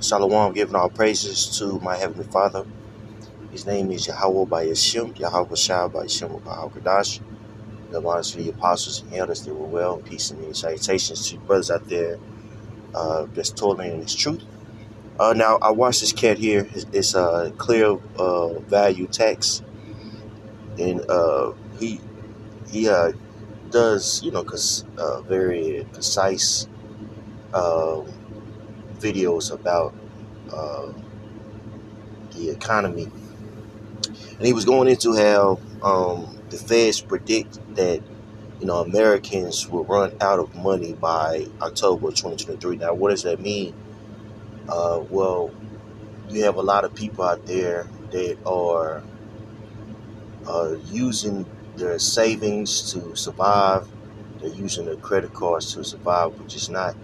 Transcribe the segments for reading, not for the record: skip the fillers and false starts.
Shalom, giving all praises to my Heavenly Father. His name is Yahweh by Yeshua, Yahweh Shah by Yeshua Bahakadash. The honors to the apostles and elders that were well, peace and many salutations to brothers out there that's toiling in his truth. Now, I watched this cat here. It's a clear value text, and he does, very concise um, videos about uh, the economy. And he was going into how the Feds predict that Americans will run out of money by October 2023. Now, what does that mean? Well, you have a lot of people out there that are using their savings to survive. They're using their credit cards to survive, which is not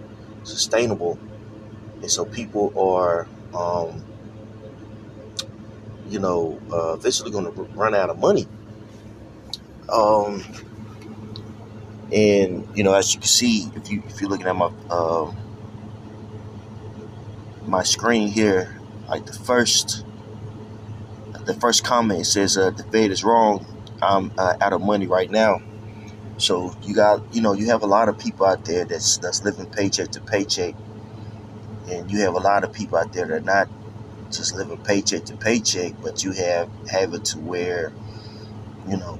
sustainable. And so people are, eventually going to run out of money. Um, And as you can see, if you're looking at my screen here, like the first comment says the Fed is wrong. I'm out of money right now. So you have a lot of people out there that's living paycheck to paycheck, and you have a lot of people out there that are not just living paycheck to paycheck, but you have it to where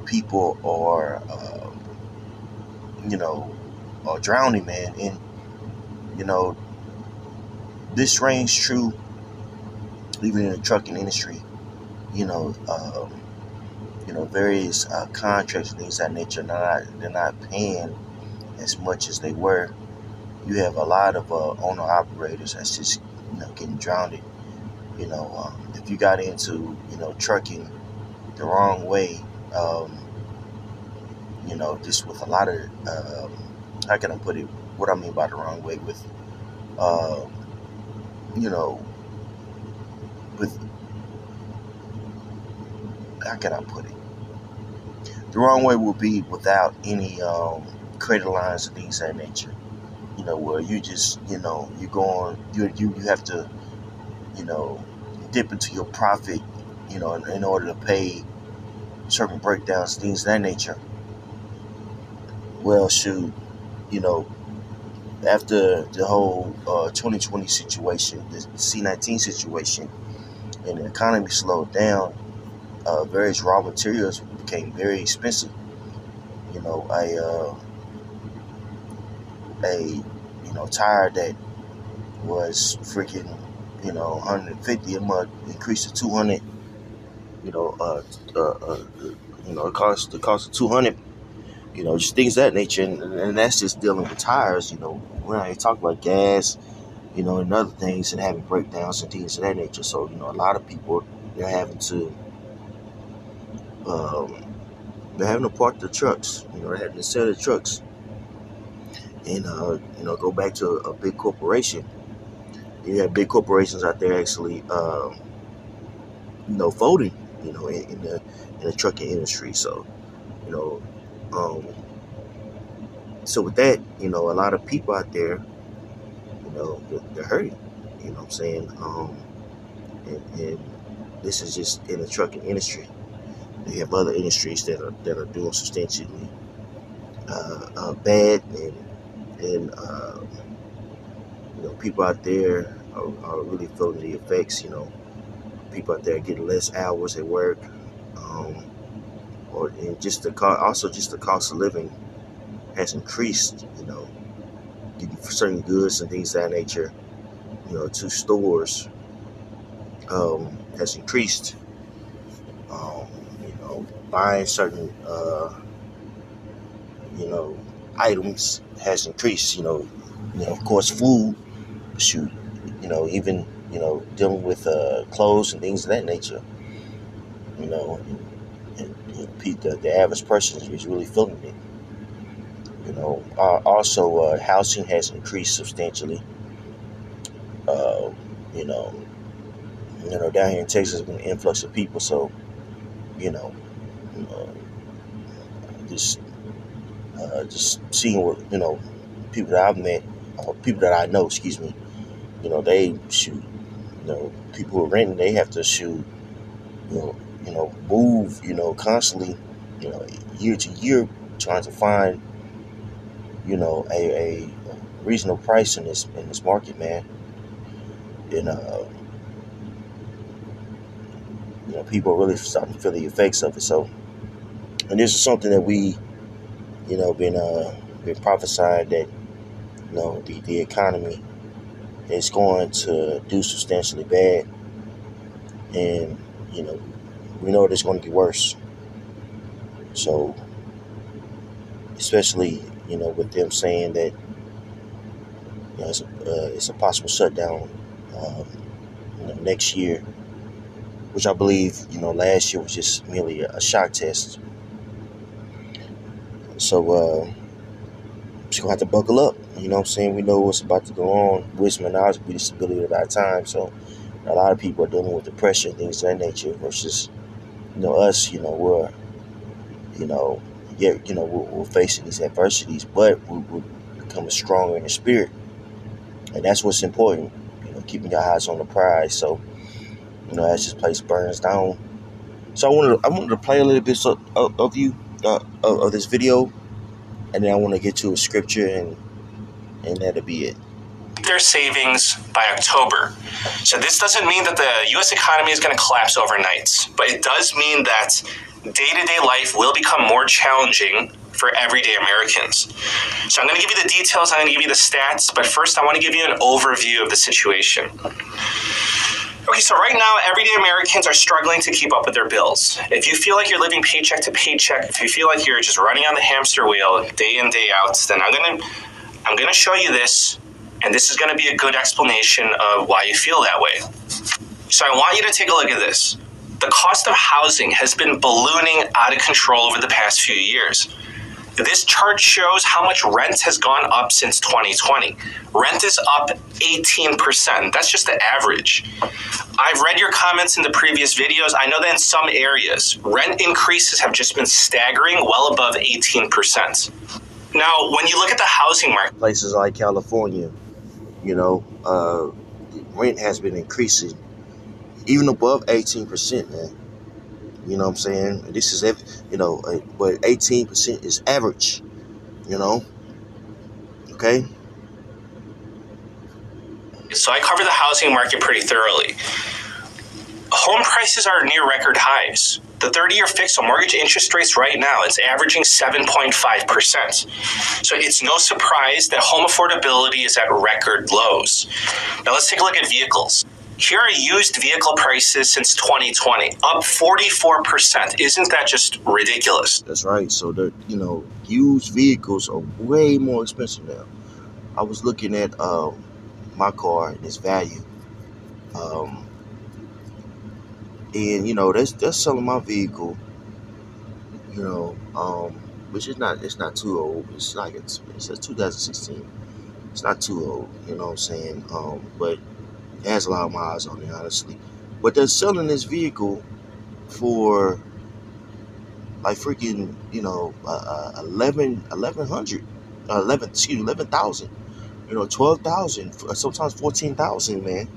people are are drowning, man. And you know this reigns true even in the trucking industry. you know, um, various contracts and things of that nature. They're not paying as much as they were. You have a lot of owner operators that's just getting drowned. If you got into trucking the wrong way, um, just with a lot of how can I put it? What I mean by the wrong way with um, you know with how can I put it? The wrong way will be without any credit lines and things of that nature. Where you just, you're going, you have to, you know, dip into your profit, in order to pay certain breakdowns, things of that nature. Well, shoot, you know, after the whole 2020 situation, the C-19 situation, and the economy slowed down, various raw materials became very expensive. You know, a tire that was freaking 150 a month increased to 200. you know uh, uh, uh the cost of 200, just things of that nature. And that's just dealing with tires. We're not even talking about gas, and other things, and having breakdowns and things of that nature. So a lot of people, they're having to um, park their trucks. They're having to sell their trucks and go back to a big corporation. You have big corporations out there actually folding, in the trucking industry. So, you know, um, with that, a lot of people out there, they're hurting. You know what I'm saying? And this is just in the trucking industry. You have other industries that are doing substantially bad, and people out there are really feeling the effects. People out there getting less hours at work, um, and just the cost of living has increased. Getting certain goods and things of that nature, to stores, has increased. Um, Buying certain you know items has increased. Of course, food. Shoot, even dealing with clothes and things of that nature. You know, the average person is really feeling it. Also, housing has increased substantially. Uh, you know, down here in Texas, there's been an influx of people, so you know, uh, just just seeing what people that I've met, people that I know, excuse me, they shoot. People who are renting, they have to move, constantly, year to year, trying to find, a reasonable price in this market, man. And people are really starting to feel the effects of it. So, and this is something that we, been prophesying that, the economy is going to do substantially bad, and we know it's going to get worse. So, especially with them saying that it's a possible shutdown next year, which I believe last year was just merely a shock test. So just gonna have to buckle up. You know what I'm saying? We know what's about to go on. Wisdom and knowledge will be the stability of our time. So a lot of people are dealing with depression, things of that nature, versus us. We're we're facing these adversities, but we're becoming stronger in the spirit, and that's what's important. Keeping your eyes on the prize. So as this place burns down. So I wanted to play a little bit of you of this video, and then I want to get to a scripture, and that'll be it. Their savings by October. So this doesn't mean that the U.S. economy is going to collapse overnight, but it does mean that day-to-day life will become more challenging for everyday Americans. So I'm going to give you the details, I'm going to give you the stats, but first I want to give you an overview of the situation. Okay, so right now, everyday Americans are struggling to keep up with their bills. If you feel like you're living paycheck to paycheck, if you feel like you're just running on the hamster wheel day in, day out, then I'm gonna show you this, and this is gonna be a good explanation of why you feel that way. So I want you to take a look at this. The cost of housing has been ballooning out of control over the past few years. This chart shows how much rent has gone up since 2020. Rent is up 18%. That's just the average. I've read your comments in the previous videos. I know that in some areas, rent increases have just been staggering, well above 18%. Now, when you look at the housing market, places like California, rent has been increasing even above 18%, man. You know what I'm saying? This is, but 18% is average, okay? So I cover the housing market pretty thoroughly. Home prices are near record highs. The 30-year fixed on mortgage interest rates right now, it's averaging 7.5%. So it's no surprise that home affordability is at record lows. Now let's take a look at vehicles. Here are used vehicle prices since 2020, up 44%. Isn't that just ridiculous? That's right. So the used vehicles are way more expensive now. I was looking at my car and its value, and they're selling my vehicle, which is not too old. It's like it's a 2016. It's not too old. You know what I'm saying? But it has a lot of miles on it, honestly. But they're selling this vehicle for like freaking, 11,000, 12,000, sometimes 14,000, man.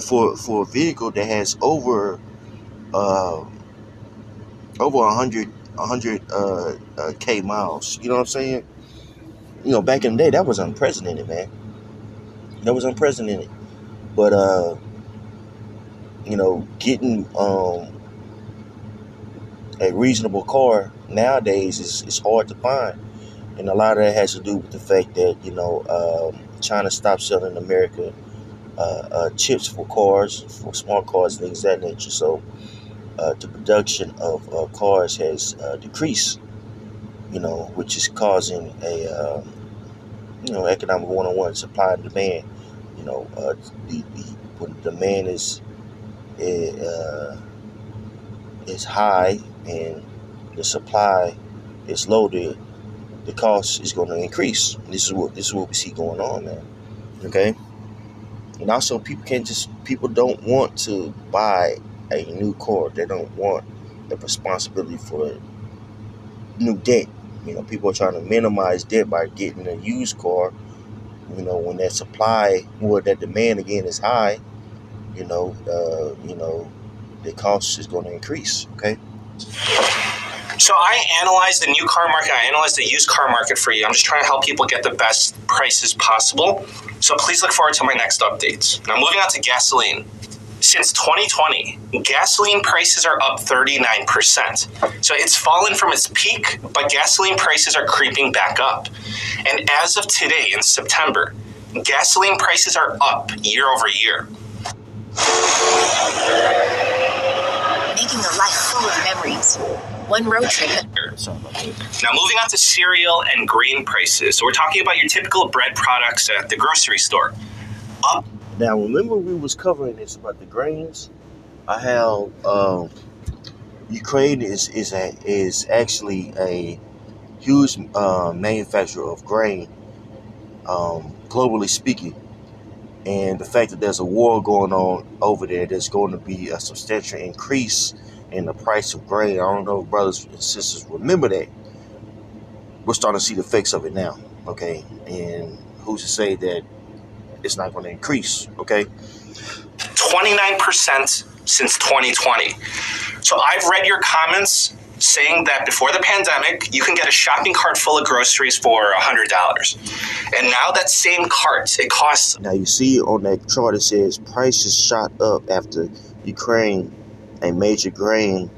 For a vehicle that has over 100 K miles. You know what I'm saying? Back in the day, that was unprecedented, man. That was unprecedented. But getting a reasonable car nowadays is hard to find, and a lot of that has to do with the fact that China stopped selling America chips for cars, for smart cars, things of that nature. So the production of cars has decreased, which is causing a economic one-on-one supply and demand. When demand is high and the supply is low, the cost is going to increase. This is what we see going on, man. Okay, and also people don't want to buy a new car. They don't want the responsibility for new debt. People are trying to minimize debt by getting a used car. When that supply or that demand again is high, the cost is going to increase. Okay. So I analyzed the new car market. I analyzed the used car market for you. I'm just trying to help people get the best prices possible. So please look forward to my next updates. Now moving on to gasoline. Since 2020, gasoline prices are up 39%. So it's fallen from its peak, but gasoline prices are creeping back up. And as of today, in September, gasoline prices are up year over year. Making a life full of memories. One road trip. Now moving on to cereal and grain prices. So we're talking about your typical bread products at the grocery store. Up. Now, remember we was covering this about the grains. How Ukraine is actually a huge manufacturer of grain, globally speaking. And the fact that there's a war going on over there, there's going to be a substantial increase in the price of grain. I don't know if brothers and sisters remember that. We're starting to see the effects of it now, okay? And who's to say that it's not going to increase, okay? 29% since 2020. So I've read your comments saying that before the pandemic, you can get a shopping cart full of groceries for $100. And now that same cart, it costs... Now you see on that chart, it says prices shot up after Ukraine, a major grain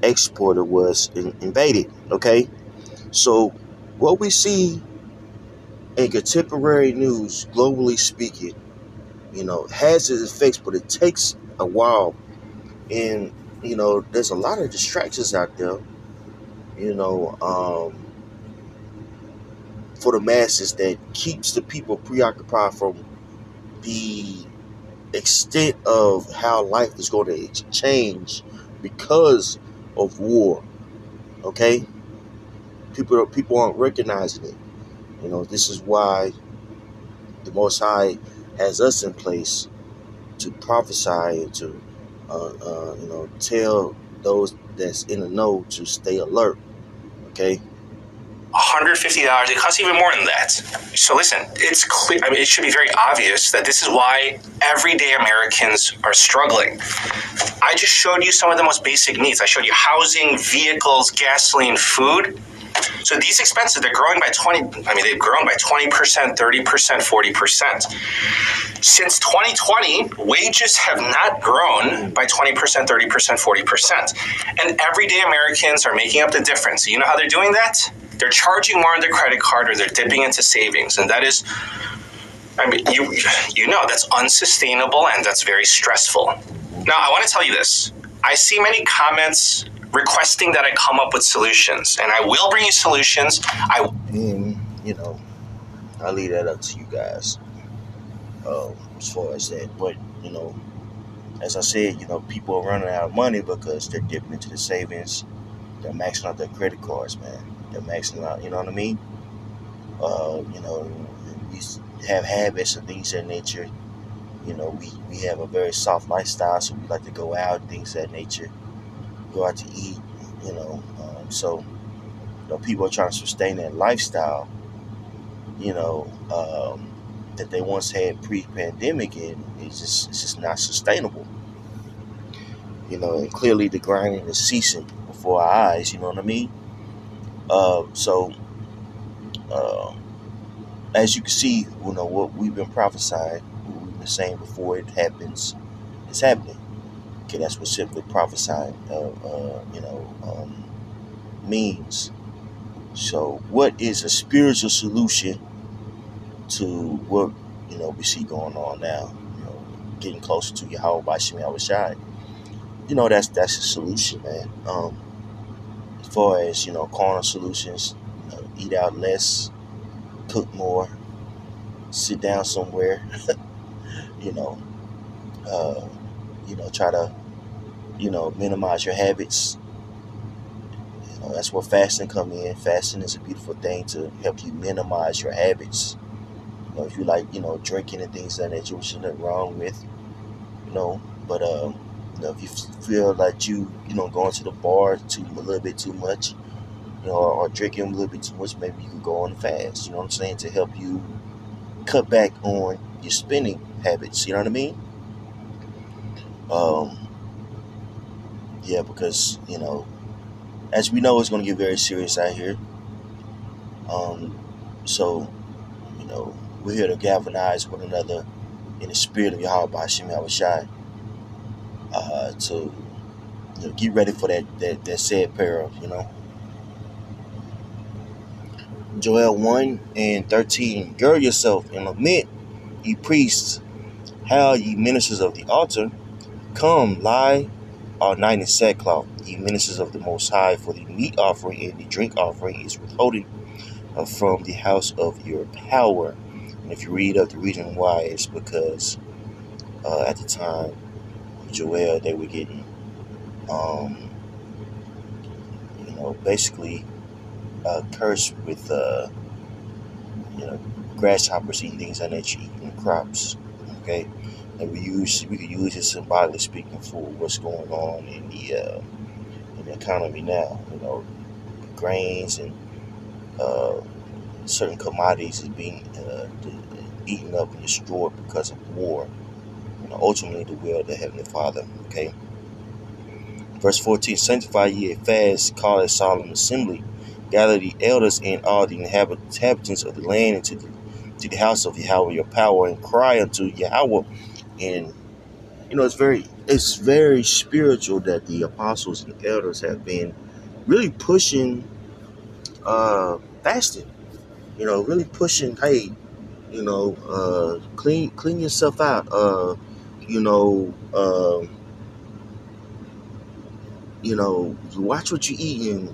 exporter, was invaded, okay? So what we see in contemporary news, globally speaking, has its effects, but it takes a while. And, there's a lot of distractions out there, for the masses that keeps the people preoccupied from the extent of how life is going to change because of war. Okay? People aren't recognizing it. This is why the Most High has us in place to prophesy and to tell those that's in the know to stay alert. Okay? $150. It costs even more than that. So listen, it's clear. I mean, it should be very obvious that this is why everyday Americans are struggling. I just showed you some of the most basic needs. I showed you housing, vehicles, gasoline, food. So these expenses, they're growing by 20. I mean, they've grown by 20%, 30%, 40%. Since 2020, wages have not grown by 20%, 30%, 40%. And everyday Americans are making up the difference. You know how they're doing that? They're charging more on their credit card, or they're dipping into savings. And that is, I mean, that's unsustainable, and that's very stressful. Now, I want to tell you this. I see many comments requesting that I come up with solutions, and I will bring you solutions. I'll leave that up to you guys as far as that. But, as I said, people are running out of money because they're dipping into the savings. They're maxing out their credit cards, man. They're maxing out, you know what I mean? We have habits and things of that nature. We have a very soft lifestyle, so we like to go out and things of that nature. Go out to eat, so people are trying to sustain that lifestyle, that they once had pre-pandemic, and it's just not sustainable. And clearly the grinding is ceasing before our eyes. You know what I mean? As you can see, what we've been prophesying, what we've been saying before it happens, it's happening. Okay, that's what simply prophesying means. So what is a spiritual solution to what we see going on now? Getting closer to Yahweh by Shem Yahushai. That's a solution, man. As far as carnal solutions, eat out less, cook more, sit down somewhere, try to minimize your habits. That's where fasting come in. Fasting is a beautiful thing to help you minimize your habits. If you like drinking and things like that, which is nothing wrong with, but if you feel like you going to the bar a little bit too much, or drinking a little bit too much, maybe you can go on a fast. You know what I'm saying, to help you cut back on your spending habits. You know what I mean? Um, yeah, because as we know, it's going to get very serious out here. Um, so we're here to galvanize one another in the spirit of Yahweh Hashem Yahushai, to get ready for that said peril. Joel 1:13. Gird yourself and lament, ye priests, howl ye ministers of the altar. Come, lie all night in sackcloth, ye ministers of the Most High, for the meat offering and the drink offering is withholding from the house of your power. And if you read up, the reason why is because at the time of Joel, they were getting, basically cursed with, grasshoppers eating things like that, eating crops. Okay, and we could use it symbolically speaking for what's going on in the economy now. Grains and certain commodities is being eaten up and destroyed because of war. Ultimately the will of the Heavenly Father. Okay. Verse 14, sanctify ye a fast, call a solemn assembly, gather the elders and all the inhabitants of the land into the house of Yahweh your power, and cry unto Yahweh. And it's very spiritual that the apostles and elders have been really pushing fasting. Really pushing, hey, clean yourself out. Watch what you eat, and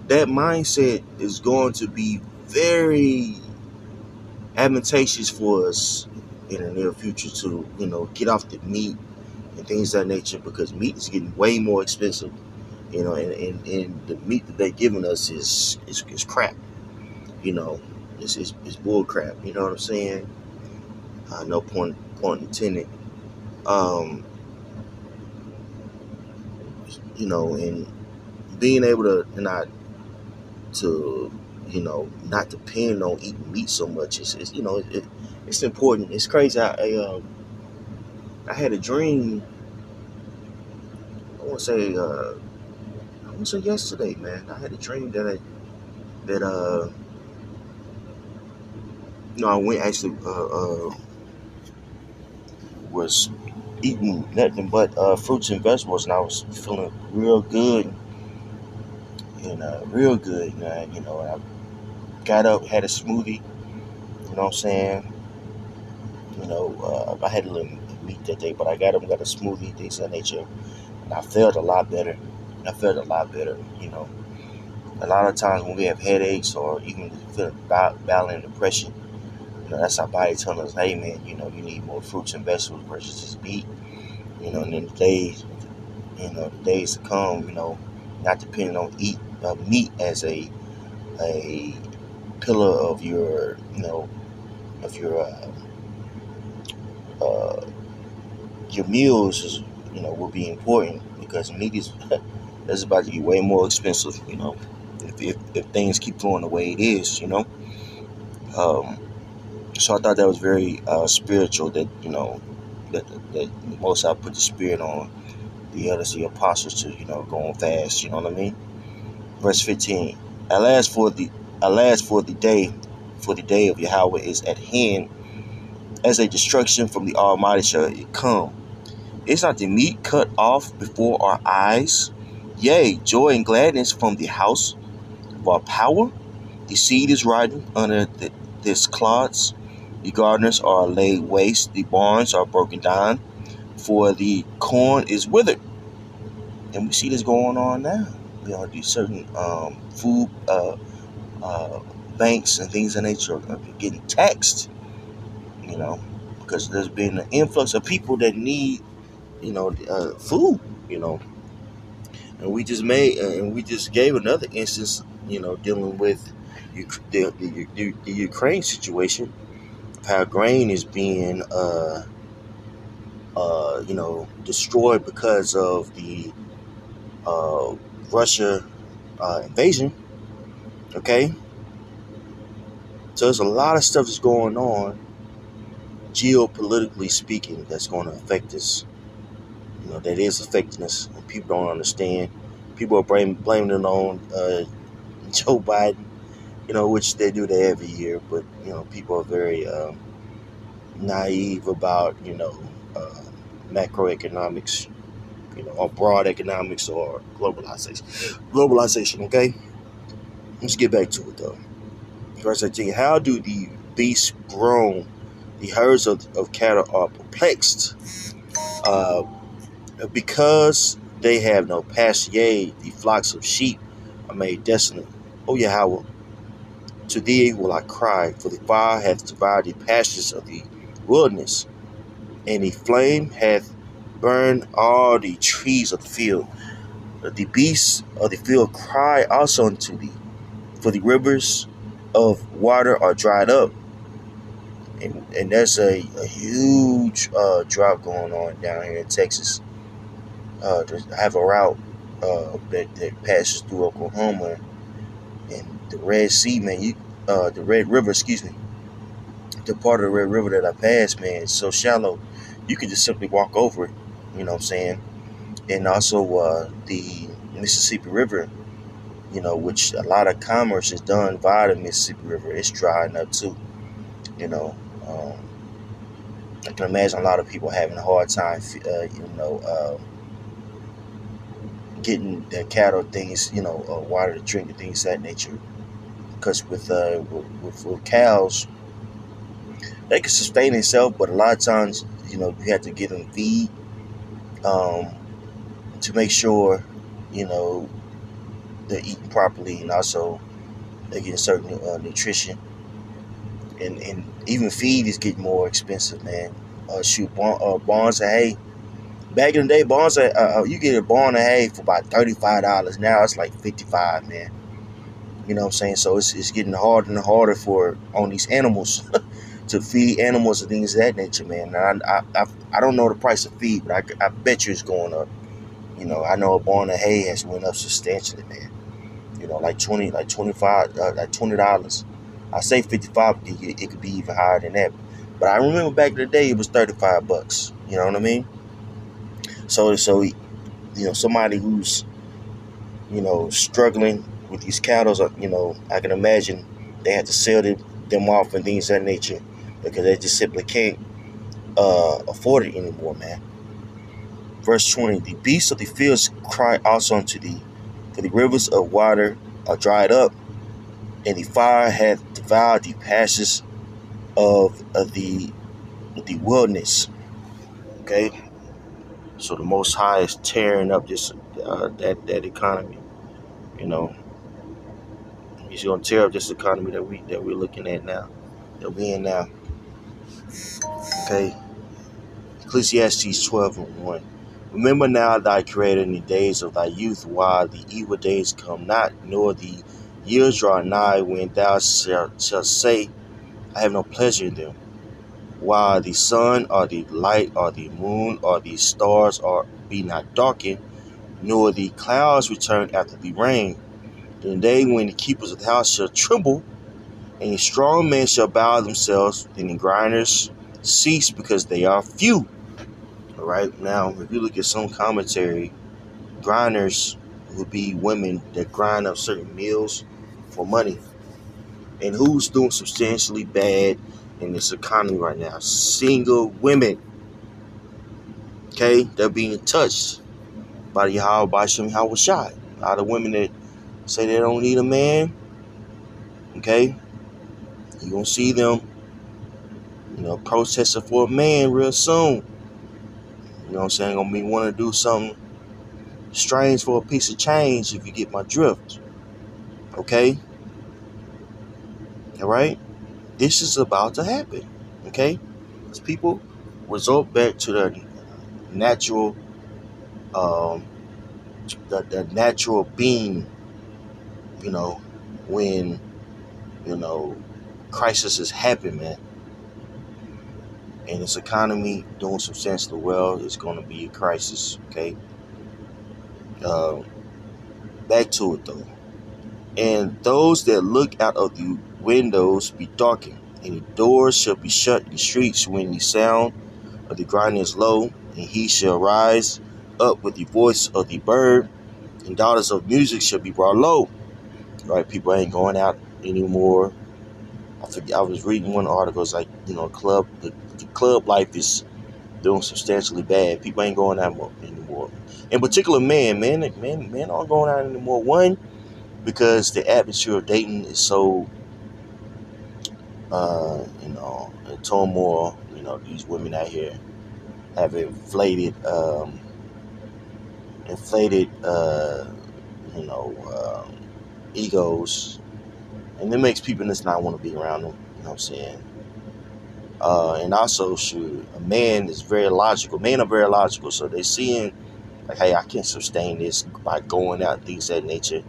that mindset is going to be very advantageous for us in the near future to, get off the meat and things of that nature, because meat is getting way more expensive, and the meat that they're giving us is crap, it's bull crap, you know what I'm saying? No point intended. And being able to not depend on eating meat so much it's important. It's crazy. I had a dream. I want to say yesterday, man. I had a dream that I went actually was eating nothing but fruits and vegetables, and I was feeling real good and real good. And I got up, had a smoothie. You know what I'm saying? I had a little meat that day, but I got up and got a smoothie, things of that nature, and I felt a lot better. A lot of times when we have headaches or even feeling battling depression, that's our body telling us, hey man, you need more fruits and vegetables versus just meat. And then the days to come, not depending on meat as a pillar of your, of your meals is, will be important, because meat is about to be way more expensive, if things keep going the way it is, So I thought that was very spiritual, that, that most I put the spirit on the elders, the apostles, to, go on fast, you know what I mean? Verse 15, alas for the day of Yahweh is at hand, as a destruction from the Almighty shall it come. Is not the meat cut off before our eyes? Yea, joy and gladness from the house of our power. The seed is rotting under this clods. The gardeners are laid waste. The barns are broken down, for the corn is withered. And we see this going on now. These certain food banks and things of nature are getting taxed, because there's been an influx of people that need, food, and we just gave another instance, dealing with the Ukraine situation, how grain is being, destroyed because of the Russia invasion. Okay, so there's a lot of stuff that's going on geopolitically speaking, that's going to affect us. That is affecting us, and people don't understand. People are blaming it on Joe Biden, which they do that every year. But people are very naive about uh, macroeconomics, or broad economics or globalization. Globalization, okay. Let's get back to it though. First, I tell you, how do the beasts groan? The herds of cattle are perplexed. Uh, Because they have no pasture, yea, the flocks of sheep are made desolate. O Yahweh, to thee will I cry, for the fire hath devoured the pastures of the wilderness, and the flame hath burned all the trees of the field. The beasts of the field cry also unto thee, for the rivers of water are dried up. And there's a huge drought going on down here in Texas. To have a route that passes through Oklahoma and the Red Sea, man. The Red River, excuse me. The part of the Red River that I passed, man, it's so shallow, you could just simply walk over it. You know what I'm saying? And also the Mississippi River, which a lot of commerce is done via the Mississippi River. It's drying up too. You know, um, I can imagine a lot of people having a hard time, getting their cattle things, water to drink and things of that nature. Because with cows, they can sustain themselves, but a lot of times, you have to give them feed um, to make sure, they're eating properly, and also they're getting certain nutrition. And even feed is getting more expensive, man. Barns of hay. Back in the day, barns you get a barn of hay for about $35. Now it's like $55, man. You know what I'm saying? So it's getting harder and harder on these animals to feed animals and things of that nature, man. And I don't know the price of feed, but I bet you it's going up. I know a barn of hay has went up substantially, man. Like 25, like $20. I say 55, but it could be even higher than that. But I remember back in the day it was $35. You know what I mean? So somebody who's struggling with these cattle, I can imagine they had to sell them off and things of that nature because they just simply can't afford it anymore, man. Verse 20: the beasts of the fields cry also unto thee, for the rivers of water are dried up, and the fire hath devoured the pastures of the wilderness. Okay, so the Most High is tearing up this that economy. He's gonna tear up this economy that we're looking at now, that we're in now. Okay, Ecclesiastes 12:1. Remember now thy Creator in the days of thy youth, while the evil days come not, nor the years draw nigh, when thou shalt say, I have no pleasure in them. While the sun or the light or the moon or the stars be not darkened, nor the clouds return after the rain, then the day when the keepers of the house shall tremble, and the strong men shall bow themselves, and the grinders cease because they are few. All right, now if you look at some commentary, grinders would be women that grind up certain meals for money. And who's doing substantially bad in this economy right now? Single women. Okay, they're being touched by the Yahweh Bashim Hawashai. A lot of women that say they don't need a man. Okay, you're gonna see them, protesting for a man real soon. You know what I'm saying? Gonna be wanting to do something strange for a piece of change, if you get my drift. Okay? Alright? This is about to happen. Okay? Because people resort back to their natural the natural being, when, crisis has happened, man. And this economy doing substantially well, it's going to be a crisis, okay? Back to it, though. And those that look out of the windows be darkened, And the doors shall be shut in the streets when the sound of the grinding is low, and he shall rise up with the voice of the bird, and daughters of music shall be brought low. Right? People ain't going out anymore. I was reading one article. It's like, the club life is doing substantially bad. People ain't going out anymore. In particular, men aren't going out anymore. One, because the atmosphere of dating is so, in turmoil. These women out here have inflated, egos, and it makes people just not want to be around them. You know what I'm saying? And also, men are very logical, so they're seeing like, hey, I can't sustain this by going out, things of that nature,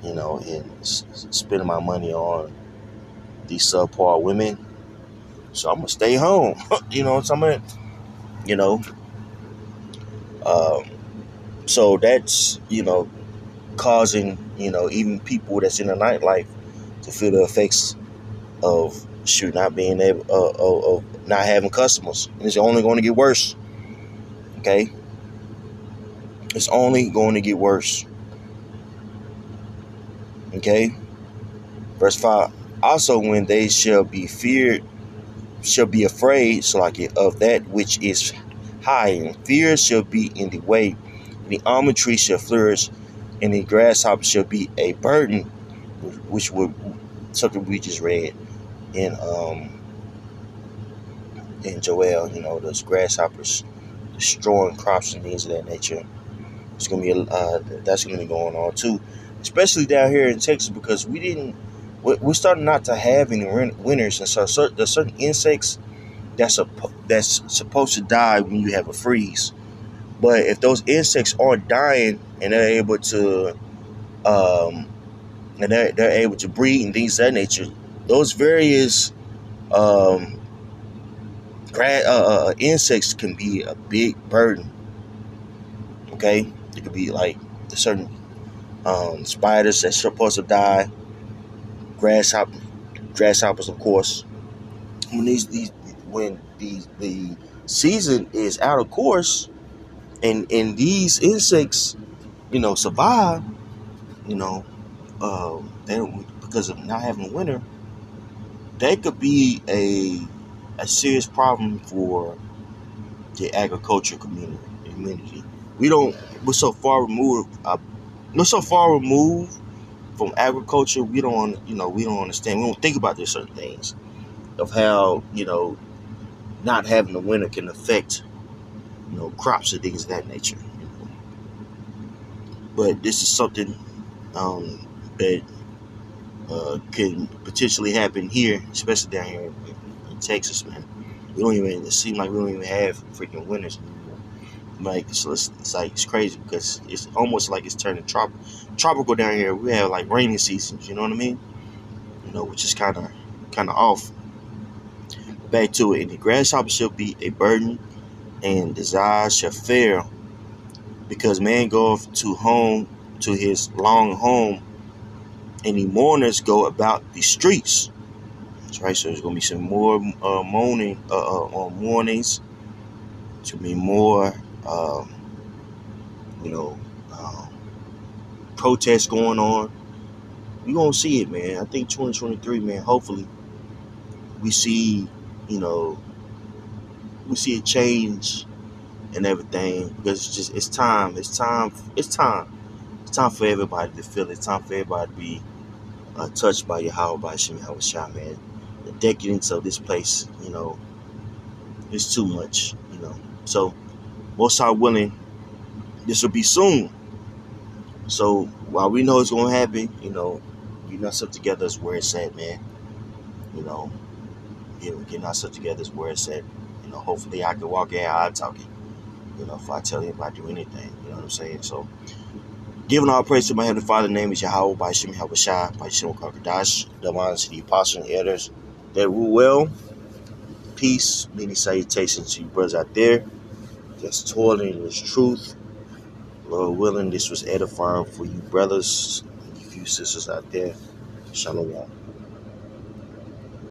and spending my money on these subpar women. So I'm gonna stay home. So I'm gonna, um, so that's causing even people that's in the nightlife to feel the effects of not being able of not having customers, and it's only going to get worse. Okay, it's only going to get worse. Okay, verse 5. Also, when they shall be afraid, so like of that which is high, and fear shall be in the way, and the almond tree shall flourish, and the grasshopper shall be a burden, which would something we just read in Joel. Those grasshoppers destroying crops and things of that nature. It's gonna be that's gonna be going on too, especially down here in Texas, because we're starting not to have any winters, and so there's certain insects that's supposed to die when you have a freeze. But if those insects aren't dying and they're able to they're able to breed and things of that nature, those various insects can be a big burden. Okay, it could be like the certain spiders that's supposed to die, grasshoppers, of course. When the season is out of course, and these insects, survive, they don't, because of not having winter, that could be a serious problem for the agriculture community. We're so far removed. We're so far removed from agriculture. We don't understand. We don't think about these certain things of how not having the winter can affect crops and things of that nature. But this is something that can potentially happen here, especially down here in Texas, man. It seems like we don't even have freaking winters anymore. Like, so it's crazy, because it's almost like it's turning tropical down here. We have like rainy seasons, you know what I mean? Which is kind of off. Back to it. And the grasshopper shall be a burden, and desire shall fail, because man goeth to his long home, and the mourners go about the streets. That's right. So there's gonna be some more mornings. It's gonna be more, protests going on. We're gonna see it, man. I think 2023, man. Hopefully, we see, a change and everything, because it's time. It's time for everybody to feel it. It's time for everybody to be touched by Yahweh, by Shem Yahushua, man. The decadence of this place, it's too much, So, most are willing, this will be soon. So, while we know it's going to happen, getting ourselves together is where it's at, man. Getting ourselves together is where it's at. Hopefully I can walk out I'm talking, if I tell anybody to do anything, you know what I'm saying? So, giving all praise to my Heavenly Father, name is Yahweh, by Shem Yahushua, by Shem Kakadash, the honors to the apostles and elders that rule well. Peace, many salutations to you brothers out there that's toiling in this truth. Lord willing, this was edifying for you brothers and you few sisters out there. Shalom.